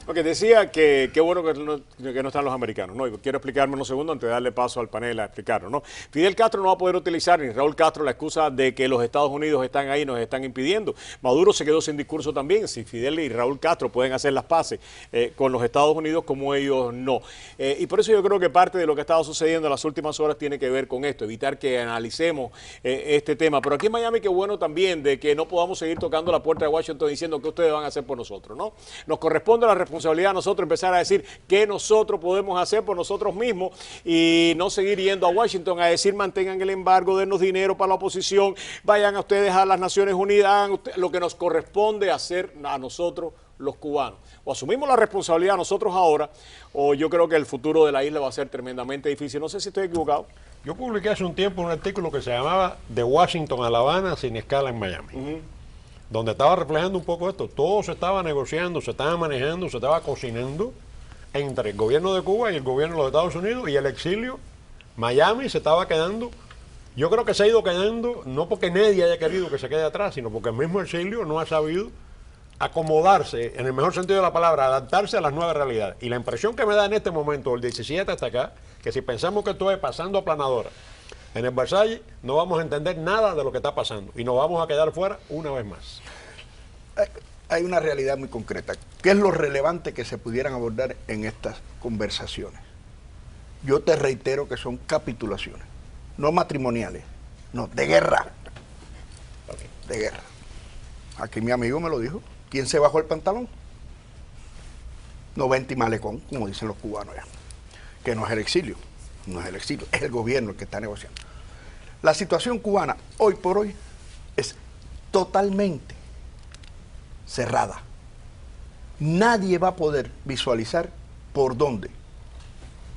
[SPEAKER 1] Ok, decía que qué bueno que no están los americanos, ¿no? Y quiero explicarme unos segundos antes de darle paso al panel a explicarlo, ¿no? Fidel Castro no va a poder utilizar, ni Raúl Castro, la excusa de que los Estados Unidos están ahí y nos están impidiendo. Maduro se quedó sin discurso también. Si Fidel y Raúl Castro pueden hacer las paces con los Estados Unidos, como ellos no. Y por eso yo creo que parte de lo que ha estado sucediendo en las últimas horas tiene que ver con esto, evitar que analicemos este tema. Pero aquí en Miami, qué bueno también de que no podamos seguir tocando la puerta de Washington diciendo qué ustedes van a hacer por nosotros, ¿no? Nos corresponde la responsabilidad responsabilidad de nosotros empezar a decir qué nosotros podemos hacer por nosotros mismos y no seguir yendo a Washington a decir mantengan el embargo, denos dinero para la oposición, vayan a ustedes a las Naciones Unidas, hagan lo que nos corresponde hacer a nosotros los cubanos. O asumimos la responsabilidad nosotros ahora, o yo creo que el futuro de la isla va a ser tremendamente difícil. No sé si estoy equivocado.
[SPEAKER 9] Yo publiqué hace un tiempo un artículo que se llamaba De Washington a La Habana sin escala en Miami, donde estaba reflejando un poco esto. Todo se estaba negociando, se estaba manejando, se estaba cocinando entre el gobierno de Cuba y el gobierno de los Estados Unidos y el exilio. Miami se estaba quedando, yo creo que se ha ido quedando, no porque nadie haya querido que se quede atrás, sino porque el mismo exilio no ha sabido acomodarse, en el mejor sentido de la palabra, adaptarse a las nuevas realidades. Y la impresión que me da en este momento, del 17 hasta acá, que si pensamos que esto es pasando aplanadora, en el Versalles no vamos a entender nada de lo que está pasando y nos vamos a quedar fuera una vez más.
[SPEAKER 6] Hay una realidad muy concreta. ¿Qué es lo relevante que se pudieran abordar en estas conversaciones? Yo te reitero que son capitulaciones, no matrimoniales, no, de guerra. De guerra. Aquí mi amigo me lo dijo. ¿Quién se bajó el pantalón? 90 y malecón, como dicen los cubanos ya. Que no es el exilio, no es el exilio, es el gobierno el que está negociando. La situación cubana, hoy por hoy, es totalmente cerrada. Nadie va a poder visualizar por dónde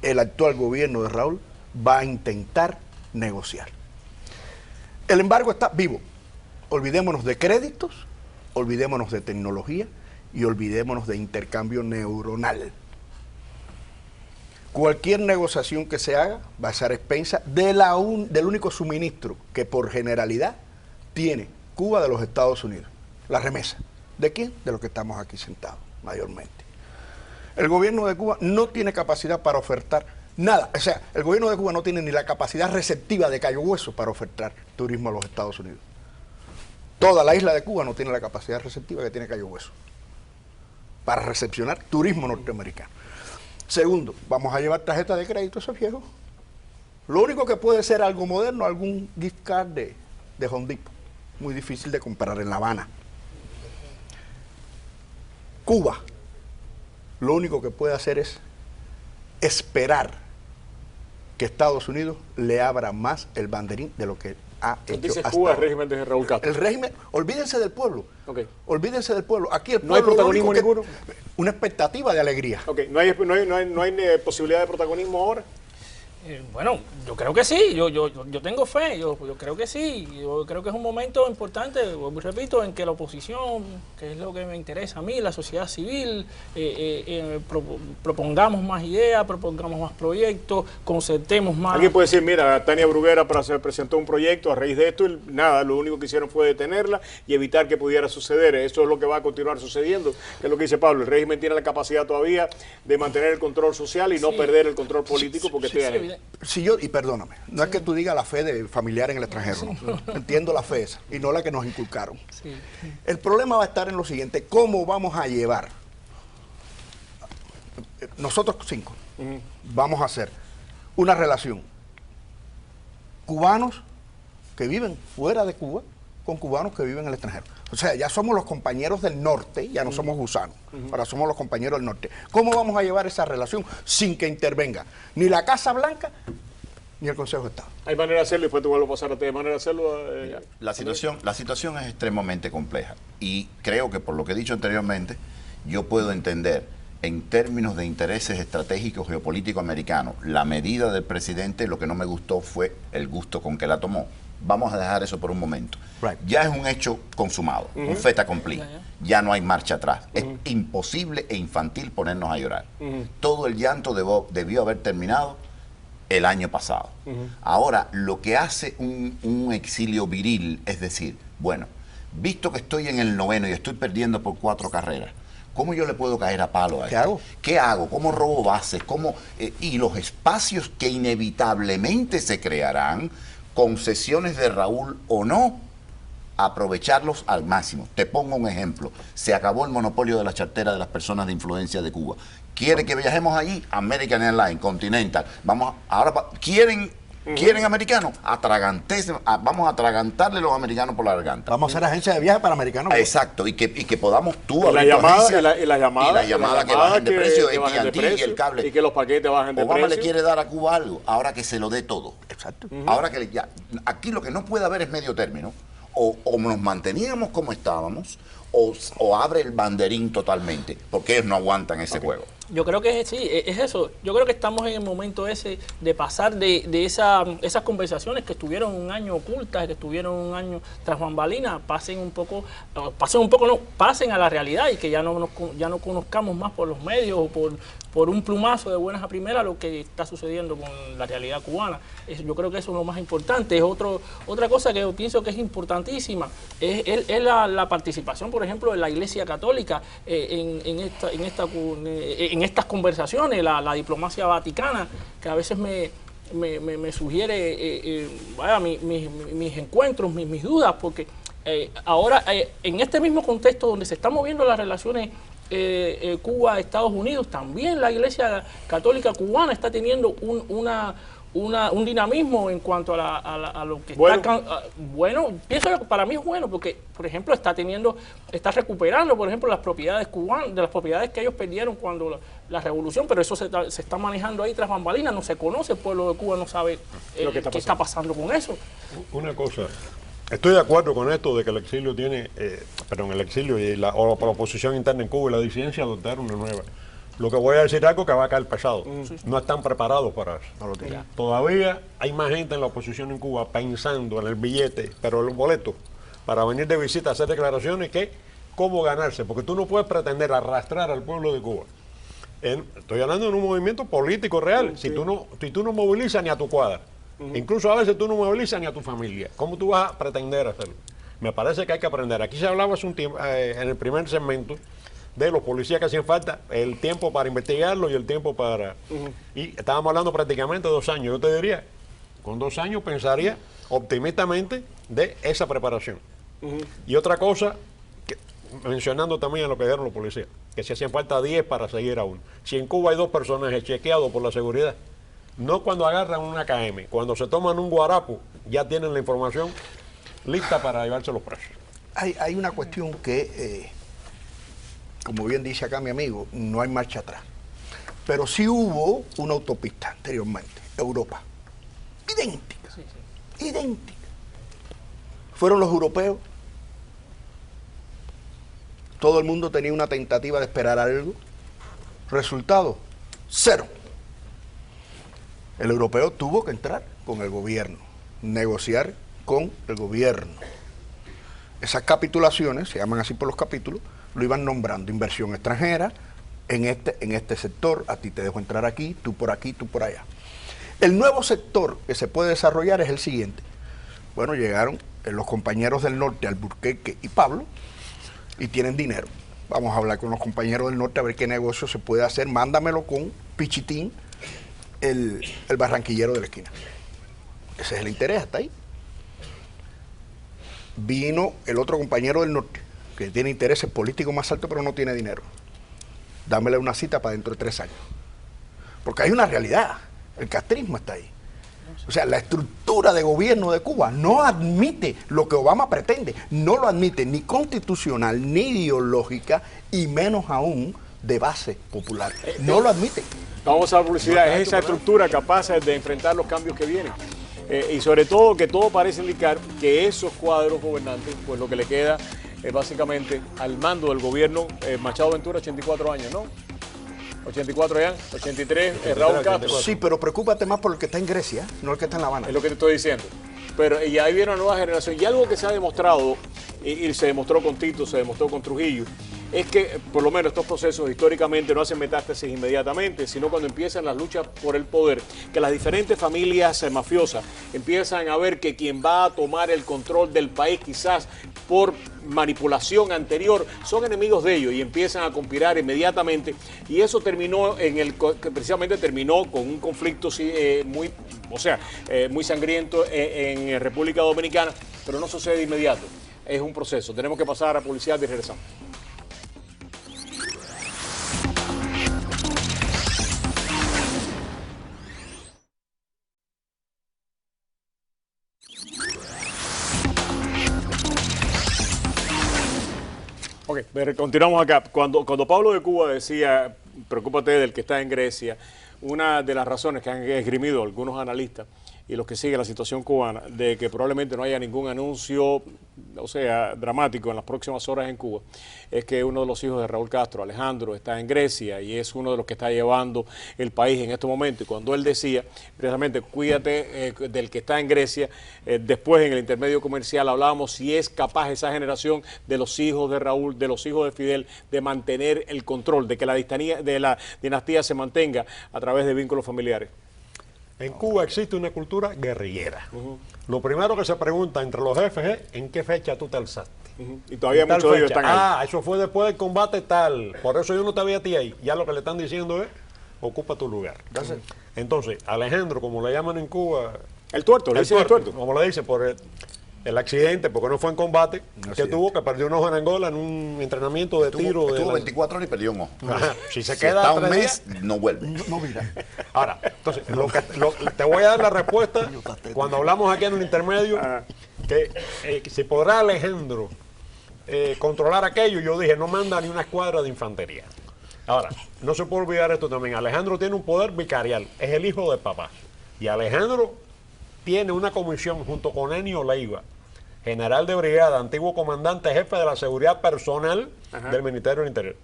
[SPEAKER 6] el actual gobierno de Raúl va a intentar negociar. El embargo está vivo. Olvidémonos de créditos, olvidémonos de tecnología y olvidémonos de intercambio neuronal. Cualquier negociación que se haga va a ser a expensa del único suministro que por generalidad tiene Cuba de los Estados Unidos, la remesa. ¿De quién? De los que estamos aquí sentados, mayormente. El gobierno de Cuba no tiene capacidad para ofertar nada. O sea, el gobierno de Cuba no tiene ni la capacidad receptiva de Cayo Hueso para ofertar turismo a los Estados Unidos. Toda la isla de Cuba no tiene la capacidad receptiva que tiene Cayo Hueso para recepcionar turismo norteamericano. Segundo, vamos a llevar tarjeta de crédito a esos viejos. Lo único que puede ser algo moderno, algún gift card de Home Depot. Muy difícil de comprar en La Habana. Cuba, lo único que puede hacer es esperar que Estados Unidos le abra más el banderín de lo que ha hecho.
[SPEAKER 1] Dice Cuba, el régimen de Raúl Castro.
[SPEAKER 6] El régimen, olvídense del pueblo.
[SPEAKER 1] Okay.
[SPEAKER 6] Olvídense del pueblo. Aquí el pueblo,
[SPEAKER 1] ¿no hay protagonismo ninguno?
[SPEAKER 6] Una expectativa de alegría.
[SPEAKER 1] Okay. ¿No hay posibilidad de protagonismo ahora?
[SPEAKER 7] Bueno, yo creo que sí, yo tengo fe, yo creo que sí, yo creo que es un momento importante, repito, en que la oposición, que es lo que me interesa a mí, la sociedad civil, propongamos más ideas, propongamos más proyectos, concertemos más.
[SPEAKER 1] Alguien puede decir, mira, Tania Bruguera presentó un proyecto a raíz de esto y nada, lo único que hicieron fue detenerla y evitar que pudiera suceder. Eso es lo que va a continuar sucediendo, que es lo que dice Pablo, el régimen tiene la capacidad todavía de mantener el control social y no perder el control político porque esté ahí.
[SPEAKER 6] Si yo, y perdóname, no es que tú digas la fe de familiar en el extranjero, no. Entiendo la fe esa, y no la que nos inculcaron. Sí. El problema va a estar en lo siguiente, ¿cómo vamos a llevar? Nosotros 5 vamos a hacer una relación cubanos que viven fuera de Cuba con cubanos que viven en el extranjero. O sea, ya somos los compañeros del norte, ya no somos gusanos, ahora somos los compañeros del norte. ¿Cómo vamos a llevar esa relación sin que intervenga ni la Casa Blanca ni el Consejo de Estado?
[SPEAKER 1] Hay manera de hacerlo y después te vuelvo a pasar a ti. ¿Hay manera de hacerlo?
[SPEAKER 8] La situación es extremadamente compleja y creo que por lo que he dicho anteriormente, yo puedo entender en términos de intereses estratégicos geopolíticos americanos, la medida del presidente, lo que no me gustó fue el gusto con que la tomó. Vamos a dejar eso por un momento. Ya es un hecho consumado, un fait accompli. Ya no hay marcha atrás. Es imposible e infantil ponernos a llorar. Todo el llanto debió haber terminado el año pasado. Ahora, lo que hace un exilio viril, es decir, bueno, visto que estoy en el 9º y estoy perdiendo por 4 carreras, ¿cómo yo le puedo caer a palo a esto?
[SPEAKER 6] ¿Qué hago?
[SPEAKER 8] ¿Qué hago? ¿Cómo robo bases? Y los espacios que inevitablemente se crearán, concesiones de Raúl o no, aprovecharlos al máximo. Te pongo un ejemplo. Se acabó el monopolio de la chartera de las personas de influencia de Cuba. ¿Quiere que viajemos allí? American Airlines, Continental. Ahora quieren ¿Quieren americanos? Vamos a atragantarle los americanos por la garganta.
[SPEAKER 6] Vamos a hacer agencia de viaje para americanos.
[SPEAKER 8] Exacto, y que podamos tú
[SPEAKER 1] Y la
[SPEAKER 8] abrir tu
[SPEAKER 1] llamada,
[SPEAKER 8] agencia,
[SPEAKER 1] y la llamada
[SPEAKER 8] que bajen de precio,
[SPEAKER 1] que bajen de
[SPEAKER 8] AT&T
[SPEAKER 1] precio,
[SPEAKER 8] y el cable.
[SPEAKER 1] y que los paquetes bajen de
[SPEAKER 8] Obama
[SPEAKER 1] precio.
[SPEAKER 8] le quiere dar a Cuba algo, ahora que se lo dé todo.
[SPEAKER 6] Exacto.
[SPEAKER 8] Ahora que aquí lo que no puede haber es medio término. O nos manteníamos como estábamos, o abre el banderín totalmente, porque ellos no aguantan ese juego.
[SPEAKER 7] Yo creo que sí, es eso. Yo creo que estamos en el momento ese de pasar de esas conversaciones que estuvieron un año ocultas, que estuvieron un año tras bambalinas, pasen a la realidad y que ya no conozcamos más por los medios o por un plumazo de buenas a primeras lo que está sucediendo con la realidad cubana. Yo creo que eso es lo más importante. Otra cosa que yo pienso que es importantísima es la participación, por ejemplo, de la Iglesia Católica en estas conversaciones, la diplomacia vaticana, que a veces me sugiere mis encuentros, mis dudas, porque ahora en este mismo contexto donde se están moviendo las relaciones Cuba-Estados Unidos, también la Iglesia Católica cubana está teniendo un dinamismo en cuanto a lo que bueno, pienso que para mí es bueno porque, por ejemplo, está recuperando, por ejemplo, las propiedades cubanas, de las propiedades que ellos perdieron cuando la revolución, pero eso se está manejando ahí tras bambalinas, no se conoce, el pueblo de Cuba no sabe qué está pasando con eso.
[SPEAKER 9] Una cosa, estoy de acuerdo con esto de que el exilio tiene, el exilio y la oposición interna en Cuba y la disidencia adoptaron una nueva. Lo que voy a decir algo que va a caer pesado. No están preparados para eso. Todavía hay más gente en la oposición en Cuba pensando en el billete, pero en el boleto, para venir de visita a hacer declaraciones que cómo ganarse. Porque tú no puedes pretender arrastrar al pueblo de Cuba. Estoy hablando de un movimiento político real. Si tú no movilizas ni a tu cuadra, incluso a veces tú no movilizas ni a tu familia, ¿cómo tú vas a pretender hacerlo? Me parece que hay que aprender. Aquí se hablaba hace un tiempo, en el primer segmento, de los policías que hacían falta, el tiempo para investigarlo y el tiempo para... Y estábamos hablando prácticamente de 2 años. Yo te diría, con 2 años pensaría optimistamente de esa preparación. Y otra cosa, mencionando también a lo que dijeron los policías, que si hacían falta 10 para seguir a uno. Si en Cuba hay 2 personajes chequeados por la seguridad, no cuando agarran una KM, cuando se toman un guarapo, ya tienen la información lista para llevarse los presos.
[SPEAKER 6] Hay una cuestión que... como bien dice acá mi amigo, no hay marcha atrás. Pero sí hubo una autopista anteriormente, Europa. Idéntica. Idéntica. Fueron los europeos. Todo el mundo tenía una tentativa de esperar algo. Resultado, 0. El europeo tuvo que entrar con el gobierno, negociar con el gobierno. Esas capitulaciones, se llaman así por los capítulos, lo iban nombrando inversión extranjera en este sector, a ti te dejo entrar aquí, tú por allá. El nuevo sector que se puede desarrollar es el siguiente. Bueno, llegaron los compañeros del norte, Alburquerque y Pablo, y tienen dinero. Vamos a hablar con los compañeros del norte a ver qué negocio se puede hacer. Mándamelo con Pichitín, el barranquillero de la esquina. Ese es el interés, hasta ahí. Vino el otro compañero del norte, que tiene intereses políticos más altos, pero no tiene dinero. Dámele una cita para dentro de 3 años. Porque hay una realidad, el castrismo está ahí. O sea, la estructura de gobierno de Cuba no admite lo que Obama pretende, no lo admite ni constitucional, ni ideológica, y menos aún de base popular. No lo admite.
[SPEAKER 1] Vamos a la publicidad, es esa estructura capaz de enfrentar los cambios que vienen. Y sobre todo que todo parece indicar que esos cuadros gobernantes, pues lo que le queda básicamente al mando del gobierno, Machado Ventura, 84 años, ¿no? 84 ya, 83, Raúl Castro.
[SPEAKER 6] Sí, pero preocúpate más por el que está en Grecia, no el que está en La Habana.
[SPEAKER 1] Es lo que te estoy diciendo. Pero y ahí viene una nueva generación. Y algo que se ha demostrado, y se demostró con Tito, se demostró con Trujillo, es que por lo menos estos procesos históricamente no hacen metástasis inmediatamente, sino cuando empiezan las luchas por el poder, que las diferentes familias mafiosas empiezan a ver que quien va a tomar el control del país quizás por manipulación anterior son enemigos de ellos y empiezan a conspirar inmediatamente, y eso terminó precisamente terminó con un conflicto muy sangriento en República Dominicana, pero no sucede de inmediato, es un proceso. Tenemos que pasar a publicidad y regresamos. Ok, pero continuamos acá. Cuando Pablo de Cuba decía, preocúpate del que está en Grecia, una de las razones que han esgrimido algunos analistas y los que siguen la situación cubana, de que probablemente no haya ningún anuncio, o sea, dramático en las próximas horas en Cuba, es que uno de los hijos de Raúl Castro, Alejandro, está en Grecia y es uno de los que está llevando el país en estos momentos. Y cuando él decía, precisamente, cuídate del que está en Grecia, después en el intermedio comercial hablábamos si es capaz esa generación de los hijos de Raúl, de los hijos de Fidel, de mantener el control, de que la dinastía se mantenga a través de vínculos familiares.
[SPEAKER 9] En Cuba existe una cultura guerrillera. Lo primero que se pregunta entre los jefes es ¿en qué fecha tú te alzaste?
[SPEAKER 1] Y todavía muchos de ellos están ahí.
[SPEAKER 9] Eso fue después del combate tal. Por eso yo no te vi a ti ahí. Ya lo que le están diciendo es ocupa tu lugar. Entonces, Alejandro, como le llaman en Cuba...
[SPEAKER 1] El tuerto, le dicen el tuerto.
[SPEAKER 9] Como le dicen, por el accidente, porque no fue en combate, que tuvo, que perdió un ojo en Angola en un entrenamiento de tiro.
[SPEAKER 8] Estuvo 24 horas y perdió un ojo.
[SPEAKER 9] Si se
[SPEAKER 8] Si
[SPEAKER 9] queda
[SPEAKER 8] está un
[SPEAKER 9] 3
[SPEAKER 8] mes,
[SPEAKER 9] días,
[SPEAKER 8] no vuelve.
[SPEAKER 6] No, mira.
[SPEAKER 9] Ahora, entonces, te voy a dar la respuesta cuando hablamos aquí en el intermedio, que si podrá Alejandro controlar aquello, yo dije, no manda ni una escuadra de infantería. Ahora, no se puede olvidar esto también, Alejandro tiene un poder vicarial, es el hijo de papá. Y Alejandro tiene una comisión junto con Ennio Leiva, general de brigada, antiguo comandante jefe de la seguridad personal del Ministerio del Interior,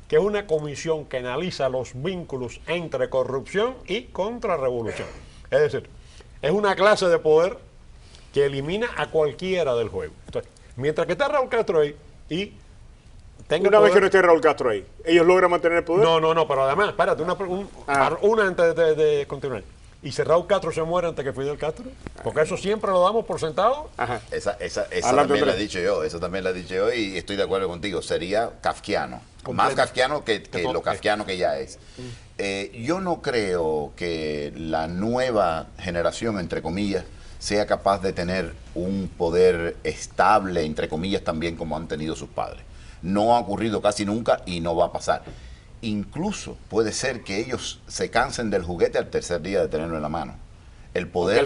[SPEAKER 9] que es una comisión que analiza los vínculos entre corrupción y contrarrevolución. Es decir, es una clase de poder que elimina a cualquiera del juego. Entonces, mientras que está Raúl Castro ahí y tenga
[SPEAKER 1] Una
[SPEAKER 9] poder,
[SPEAKER 1] vez que no esté Raúl Castro ahí, ¿ellos logran mantener el poder?
[SPEAKER 9] No, pero además, espérate, una antes de continuar. ¿Y si Raúl Castro se muere antes que Fidel Castro? Porque eso siempre lo damos por sentado.
[SPEAKER 8] Esa también la he dicho yo, y estoy de acuerdo contigo. Sería kafkiano. Más kafkiano que lo kafkiano que ya es. Yo no creo que la nueva generación, entre comillas, sea capaz de tener un poder estable, entre comillas, también como han tenido sus padres. No ha ocurrido casi nunca y no va a pasar. Incluso puede ser que ellos se cansen del juguete al tercer día de tenerlo en la mano. El poder...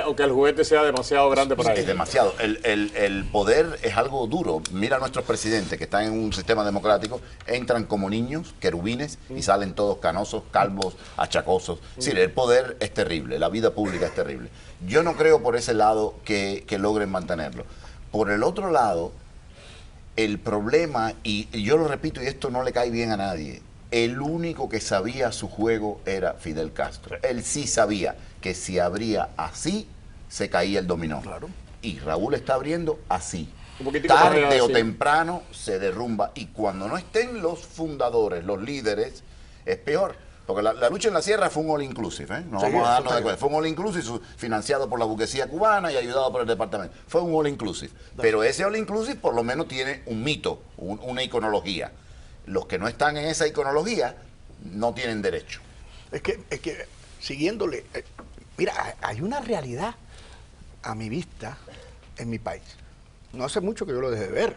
[SPEAKER 1] Aunque el juguete sea demasiado grande para ellos.
[SPEAKER 8] Es demasiado. El poder es algo duro. Mira a nuestros presidentes que están en un sistema democrático, entran como niños, querubines, y salen todos canosos, calvos, achacosos. Sí, el poder es terrible, la vida pública es terrible. Yo no creo por ese lado que logren mantenerlo. Por el otro lado, el problema, y yo lo repito y esto no le cae bien a nadie, el único que sabía su juego era Fidel Castro. Él sí sabía que si abría así, se caía el dominó.
[SPEAKER 6] Claro.
[SPEAKER 8] Y Raúl está abriendo así.
[SPEAKER 1] poquitico
[SPEAKER 8] Tarde o temprano se derrumba. Y cuando no estén los fundadores, los líderes, es peor. Porque la lucha en la sierra fue un all inclusive, ¿eh? No vamos a darnos de cuenta. Fue un all inclusive financiado por la burguesía cubana y ayudado por el departamento. Fue un all inclusive. Pero ese all inclusive por lo menos tiene un mito, una iconología. Los que no están en esa iconología no tienen derecho.
[SPEAKER 6] Es que siguiéndole, mira, hay una realidad a mi vista en mi país. No hace mucho que yo lo dejé de ver.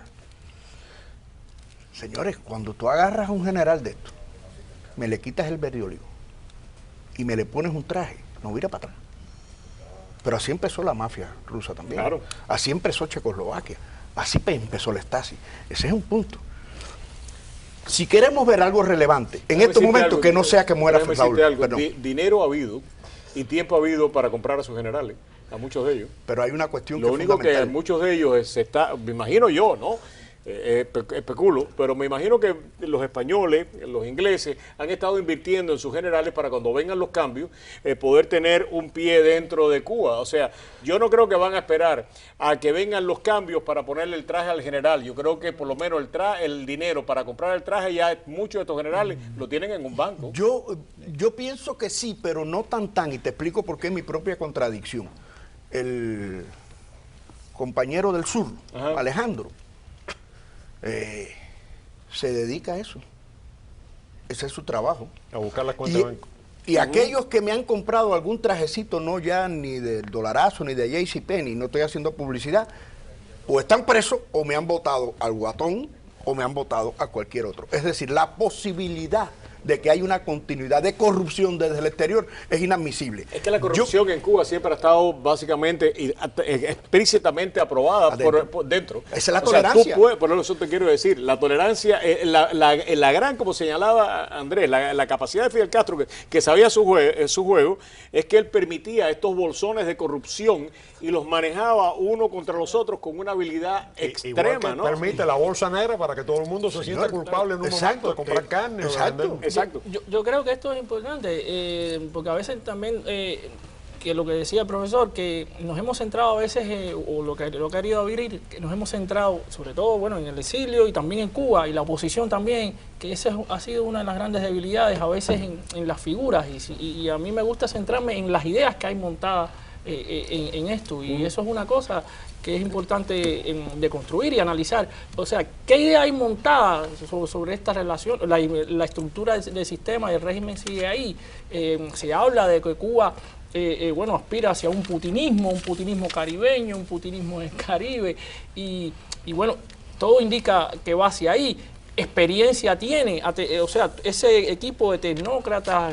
[SPEAKER 6] Señores, cuando tú agarras a un general de esto, me le quitas el verde olivo y me le pones un traje, no vira para atrás. Pero así empezó la mafia rusa también.
[SPEAKER 1] Claro.
[SPEAKER 6] Así empezó Checoslovaquia. Así empezó la Stasi. Ese es un punto. Si queremos ver algo relevante, en estos momentos, que no sea que muera Raúl.
[SPEAKER 1] Dinero ha habido y tiempo ha habido para comprar a sus generales, a muchos de ellos.
[SPEAKER 6] Pero hay una cuestión
[SPEAKER 1] Lo único que muchos de ellos me imagino yo, ¿no? Especulo, pero me imagino que los españoles, los ingleses, han estado invirtiendo en sus generales para cuando vengan los cambios, poder tener un pie dentro de Cuba. O sea, yo no creo que van a esperar a que vengan los cambios para ponerle el traje al general. Yo creo que por lo menos el dinero para comprar el traje, ya muchos de estos generales lo tienen en un banco.
[SPEAKER 6] Yo pienso que sí, pero no tan, y te explico por qué es mi propia contradicción. El compañero del sur, Alejandro, se dedica a eso. Ese es su trabajo.
[SPEAKER 9] A buscar las cuentas de banco.
[SPEAKER 6] Y aquellos que me han comprado algún trajecito, no ya ni del Dolarazo ni de JCPenney, no estoy haciendo publicidad, o están presos o me han votado al Guatón o me han votado a cualquier otro. Es decir, la posibilidad de que hay una continuidad de corrupción desde el exterior es inadmisible.
[SPEAKER 1] Es que la corrupción en Cuba siempre ha estado básicamente y explícitamente aprobada por dentro.
[SPEAKER 6] Esa es la tolerancia.
[SPEAKER 1] Tú puedes, por eso te quiero decir, la tolerancia, la gran, como señalaba Andrés, la capacidad de Fidel Castro, que sabía su juego, es que él permitía estos bolsones de corrupción y los manejaba uno contra los otros con una habilidad extrema, ¿no?
[SPEAKER 9] Permite la bolsa negra para que todo el mundo se sienta culpable en un momento de comprar carne.
[SPEAKER 1] Exacto.
[SPEAKER 7] Yo creo que esto es importante, porque a veces también, que lo que decía el profesor, que nos hemos centrado a veces, o lo que ha querido abrir, que nos hemos centrado, sobre todo, bueno, en el exilio y también en Cuba, y la oposición también, que esa ha sido una de las grandes debilidades a veces en las figuras, y a mí me gusta centrarme en las ideas que hay montadas en esto, y eso es una cosa que es importante de construir y analizar. O sea, ¿qué idea hay montada sobre esta relación? La estructura del sistema y el régimen sigue ahí. Se habla de que Cuba bueno, aspira hacia un putinismo caribeño, un putinismo en el Caribe, y bueno, todo indica que va hacia ahí. Experiencia tiene, o sea, ese equipo de tecnócratas,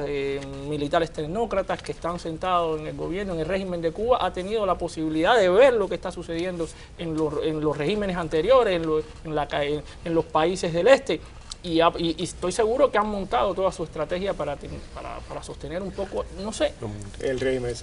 [SPEAKER 7] militares tecnócratas que están sentados en el gobierno, en el régimen de Cuba, ha tenido la posibilidad de ver lo que está sucediendo en los regímenes anteriores, en los países del este. Y estoy seguro que han montado toda su estrategia para sostener un poco, no sé.
[SPEAKER 1] El régimen.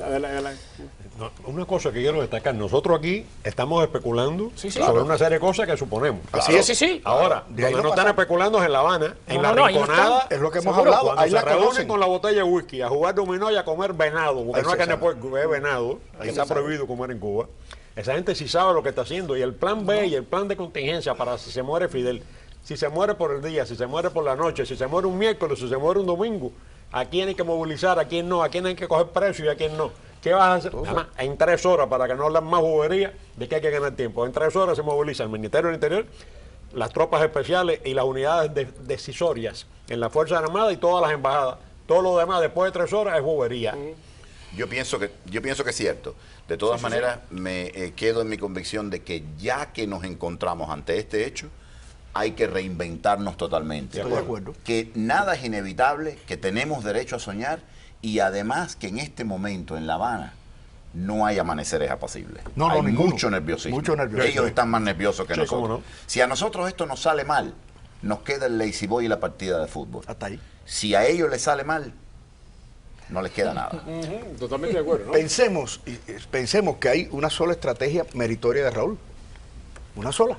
[SPEAKER 9] No, una cosa que quiero destacar, nosotros aquí estamos especulando sobre una serie de cosas que suponemos.
[SPEAKER 6] Así es.
[SPEAKER 7] Sí.
[SPEAKER 9] Ahora, donde no están especulando es en La Habana, en la Rinconada,
[SPEAKER 6] es lo que hemos hablado.
[SPEAKER 9] Cuando
[SPEAKER 6] Ahí
[SPEAKER 9] se
[SPEAKER 6] la
[SPEAKER 9] reúnen
[SPEAKER 6] conocen
[SPEAKER 9] con la botella de whisky a jugar dominó y a comer venado, porque no es carne de puerco, es venado, que está prohibido comer en Cuba. Esa gente sí sabe lo que está haciendo, y el plan B y el plan de contingencia para si se muere Fidel, si se muere por el día, si se muere por la noche, si se muere un miércoles, si se muere un domingo, a quién hay que movilizar, a quién no, a quién hay que coger precio y a quién no. ¿Qué vas a hacer? Además, en 3 horas, para que no hablen más bobería, de que hay que ganar tiempo. En 3 horas se moviliza el Ministerio del Interior, las tropas especiales y las unidades decisorias en la Fuerza Armada y todas las embajadas. Todo lo demás, después de 3 horas, es bobería.
[SPEAKER 8] Yo pienso que es cierto. De todas maneras, me quedo en mi convicción de que ya que nos encontramos ante este hecho, hay que reinventarnos totalmente.
[SPEAKER 6] Estoy de acuerdo.
[SPEAKER 8] Que nada es inevitable, que tenemos derecho a soñar, y además que en este momento en La Habana no hay amaneceres apacibles. Hay mucho nerviosismo. Ellos están más nerviosos que nosotros.
[SPEAKER 9] ¿Cómo no?
[SPEAKER 8] Si a nosotros esto nos sale mal, nos queda el lazy boy y la partida de fútbol.
[SPEAKER 6] Hasta ahí.
[SPEAKER 8] Si a ellos les sale mal, no les queda nada.
[SPEAKER 1] Totalmente de acuerdo, ¿no?
[SPEAKER 6] Pensemos que hay una sola estrategia meritoria de Raúl. Una sola.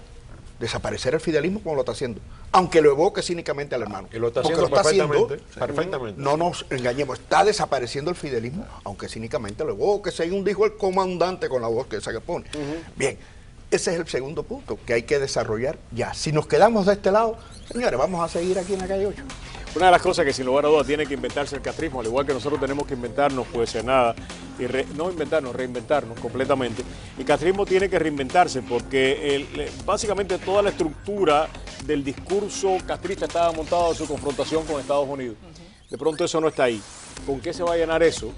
[SPEAKER 6] Desaparecer el fidelismo como lo está haciendo. Aunque lo evoque cínicamente al hermano.
[SPEAKER 9] Y lo está
[SPEAKER 6] Porque
[SPEAKER 9] haciendo perfectamente.
[SPEAKER 6] No nos engañemos. Está desapareciendo el fidelismo, aunque cínicamente lo evoque, según dijo el comandante con la voz que esa que pone. Bien, ese es el segundo punto que hay que desarrollar ya. Si nos quedamos de este lado, señores, vamos a seguir aquí en la calle 8.
[SPEAKER 1] Una de las cosas que sin lugar a dudas tiene que inventarse el castrismo, al igual que nosotros tenemos que inventarnos, pues nada, y reinventarnos completamente. El castrismo tiene que reinventarse porque básicamente toda la estructura del discurso castrista estaba montada en su confrontación con Estados Unidos. De pronto eso no está ahí. ¿Con qué se va a llenar eso?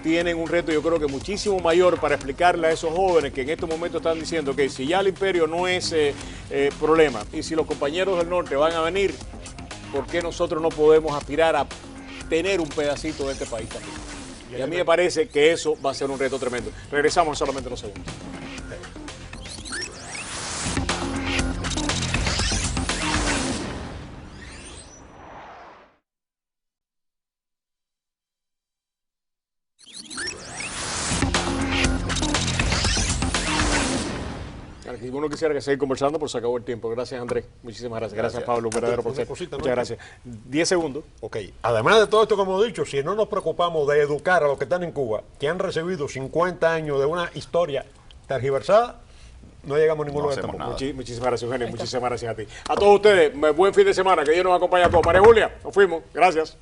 [SPEAKER 1] Tienen un reto, yo creo que muchísimo mayor para explicarle a esos jóvenes que en este momento están diciendo que si ya el imperio no es problema y si los compañeros del norte van a venir, ¿por qué nosotros no podemos aspirar a tener un pedacito de este país también? Y a mí me parece que eso va a ser un reto tremendo. Regresamos en solamente unos segundos. Y uno quisiera que seguir conversando, pero se acabó el tiempo. Gracias, Andrés. Muchísimas gracias. Gracias, Pablo. Un verdadero placer. Muchas gracias. 10 segundos.
[SPEAKER 9] Ok. Además de todo esto, como he dicho, si no nos preocupamos de educar a los que están en Cuba, que han recibido 50 años de una historia tergiversada, no llegamos a ningún lugar tampoco.
[SPEAKER 1] Muchísimas gracias, Eugenio. Muchísimas gracias a ti. A todos ustedes, buen fin de semana. Que Dios nos acompañe a todos. María Julia, nos fuimos. Gracias.